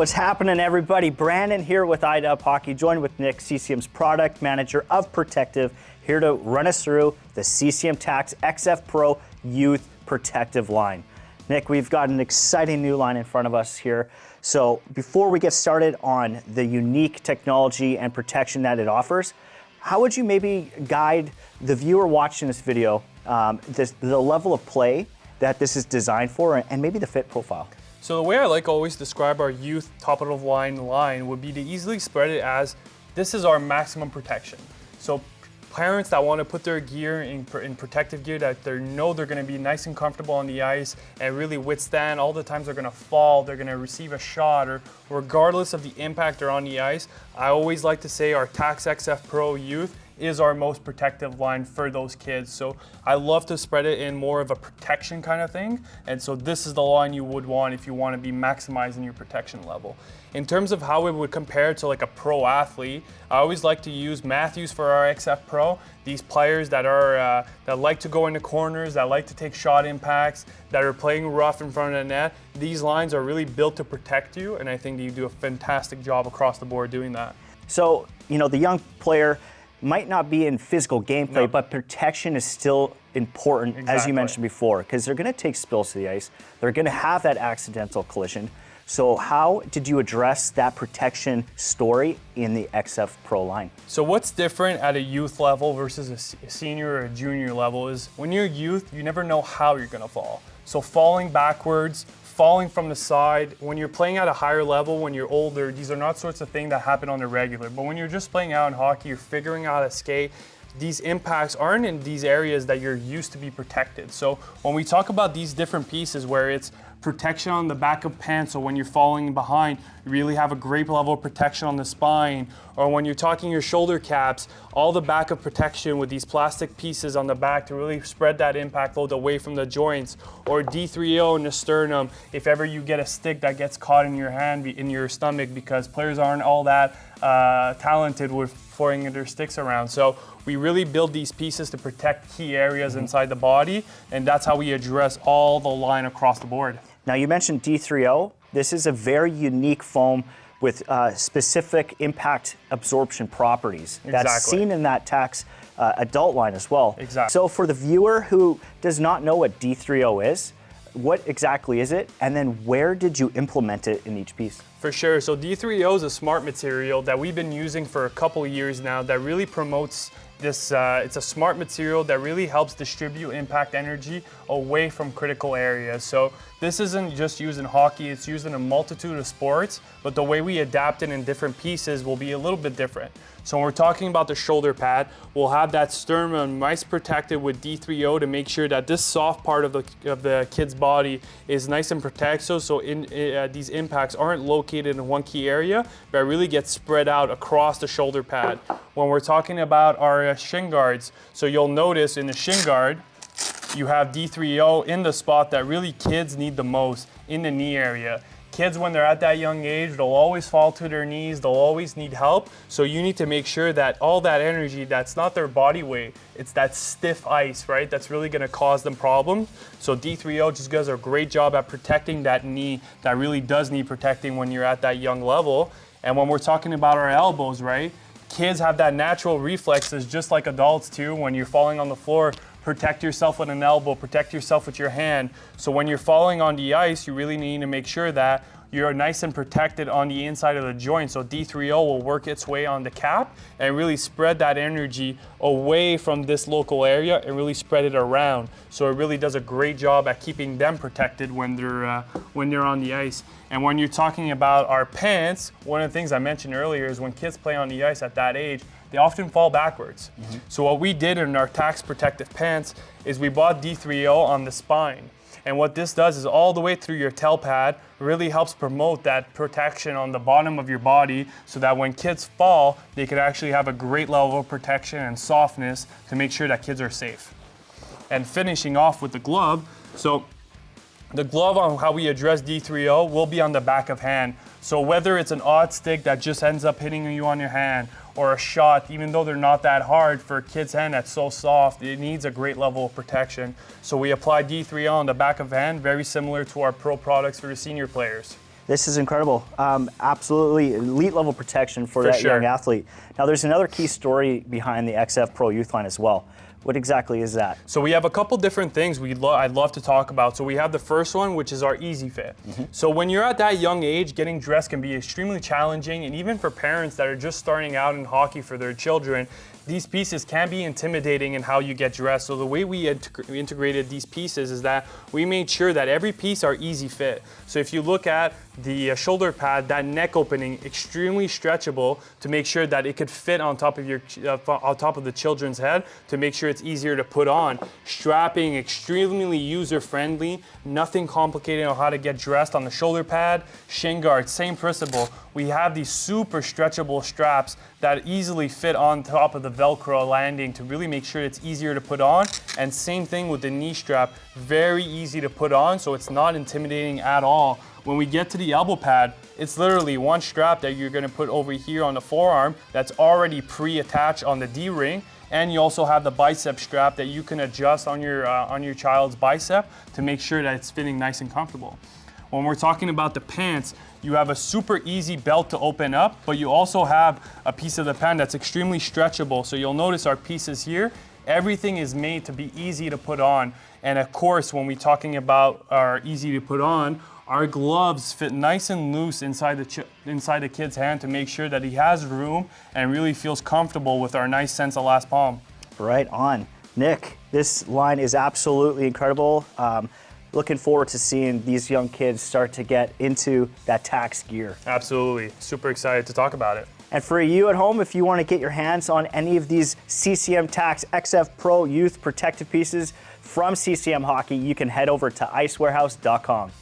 What's happening, everybody? Brandon here with IDUP Hockey, joined with Nick, CCM's product manager of Protective, here to run us through the CCM Tacks XF Pro Youth Protective line. Nick, we've got an exciting new line in front of us here. So before we get started on the unique technology and protection that it offers, how would you maybe guide the viewer watching this video, the level of play that this is designed for, and maybe the fit profile? So the way I like always describe our youth top of the line would be to easily spread it as this is our maximum protection. So parents that want to put their gear in protective gear that they know they're going to be nice and comfortable on the ice and really withstand all the times they're going to fall, they're going to receive a shot, or regardless of the impact they're on the ice, I always like to say our Tacks XF Pro Youth is our most protective line for those kids. So I love to spread it in more of a protection kind of thing. And so this is the line you would want if you want to be maximizing your protection level. In terms of how it would compare to like a pro athlete, I always like to use Matthews for our XF Pro. These players that are that like to go into corners, that like to take shot impacts, that are playing rough in front of the net. These lines are really built to protect you, and I think you do a fantastic job across the board doing that. So, you know, the young player might not be in physical gameplay, but protection is still important, as you mentioned before, because they're going to take spills to the ice. They're going to have that accidental collision. So how did you address that protection story in the XF Pro line? So what's different at a youth level versus a senior or a junior level is when you're youth, you never know how you're going to fall. So falling backwards, falling from the side, when you're playing at a higher level, when you're older, these are not sorts of things that happen on the regular. But when you're just playing out in hockey, you're figuring out how to skate, these impacts aren't in these areas that you're used to be protected. So when we talk about these different pieces where it's protection on the back of pants, so when you're falling behind, you really have a great level of protection on the spine, or when you're talking your shoulder caps, all the back of protection with these plastic pieces on the back to really spread that impact load away from the joints, or D3O in the sternum, if ever you get a stick that gets caught in your hand, in your stomach, because players aren't all that talented with throwing their sticks around. So we really build these pieces to protect key areas inside the body, and that's how we address all the line across the board. Now you mentioned D3O. This is a very unique foam with specific impact absorption properties. That's seen in that Tacks adult line as well. Exactly. So for the viewer who does not know what D3O is, what exactly is it? And then where did you implement it in each piece? For sure. So D3O is a smart material that we've been using for a couple of years now that really promotes this. It's a smart material that really helps distribute impact energy away from critical areas. So this isn't just used in hockey, it's used in a multitude of sports, but the way we adapt it in different pieces will be a little bit different. So when we're talking about the shoulder pad, we'll have that sternum nice protected with D3O to make sure that this soft part of the kid's body is nice and protected, so these impacts aren't located in one key area, but really get spread out across the shoulder pad. When we're talking about our shin guards, so you'll notice in the shin guard, you have D3O in the spot that really kids need the most, in the knee area. Kids, when they're at that young age, they'll always fall to their knees, they'll always need help. So you need to make sure that all that energy, that's not their body weight, it's that stiff ice, right? That's really gonna cause them problems. So D3O just does a great job at protecting that knee that really does need protecting when you're at that young level. And when we're talking about our elbows, right? Kids have that natural reflexes just like adults too. When you're falling on the floor, protect yourself with an elbow, protect yourself with your hand. So when you're falling on the ice, you really need to make sure that you're nice and protected on the inside of the joint. So D3O will work its way on the cap and really spread that energy away from this local area and really spread it around. So it really does a great job at keeping them protected when they're on the ice. And when you're talking about our pants, one of the things I mentioned earlier is when kids play on the ice at that age, they often fall backwards. So what we did in our Tacks protective pants is we bought D3O on the spine. And what this does is all the way through your tail pad, really helps promote that protection on the bottom of your body so that when kids fall, they can actually have a great level of protection and softness to make sure that kids are safe. And finishing off with the glove, so the glove on how we address D3O will be on the back of hand. So whether it's an odd stick that just ends up hitting you on your hand or a shot, even though they're not that hard, for a kid's hand that's so soft, it needs a great level of protection. So we apply D3O on the back of hand, very similar to our pro products for the senior players. This is incredible. Absolutely elite level protection for that sure. young athlete. Now there's another key story behind the XF Pro Youth line as well. What exactly is that? So we have a couple different things I'd love to talk about. So we have the first one, which is our Easy Fit. So when you're at that young age, getting dressed can be extremely challenging, and even for parents that are just starting out in hockey for their children, these pieces can be intimidating in how you get dressed. So the way we integrated these pieces is that we made sure that every piece are easy fit. So if you look at the shoulder pad, that neck opening, extremely stretchable to make sure that it could fit on top of the children's head to make sure it's easier to put on. Strapping, extremely user-friendly, nothing complicated on how to get dressed on the shoulder pad. Shin guard, same principle. We have these super stretchable straps that easily fit on top of the Velcro landing to really make sure it's easier to put on. And same thing with the knee strap, very easy to put on, so it's not intimidating at all. When we get to the elbow pad, it's literally one strap that you're gonna put over here on the forearm that's already pre-attached on the D-ring. And you also have the bicep strap that you can adjust on your child's bicep to make sure that it's fitting nice and comfortable. When we're talking about the pants, you have a super easy belt to open up, but you also have a piece of the pant that's extremely stretchable. So you'll notice our pieces here, everything is made to be easy to put on. And of course, when we're talking about our easy to put on, our gloves fit nice and loose inside the kid's hand to make sure that he has room and really feels comfortable with our nice Sensa Last Palm. Right on. Nick, this line is absolutely incredible. Looking forward to seeing these young kids start to get into that Tacks gear. Absolutely. Super excited to talk about it. And for you at home, if you want to get your hands on any of these CCM Tacks XF Pro Youth protective pieces from CCM Hockey, you can head over to icewarehouse.com.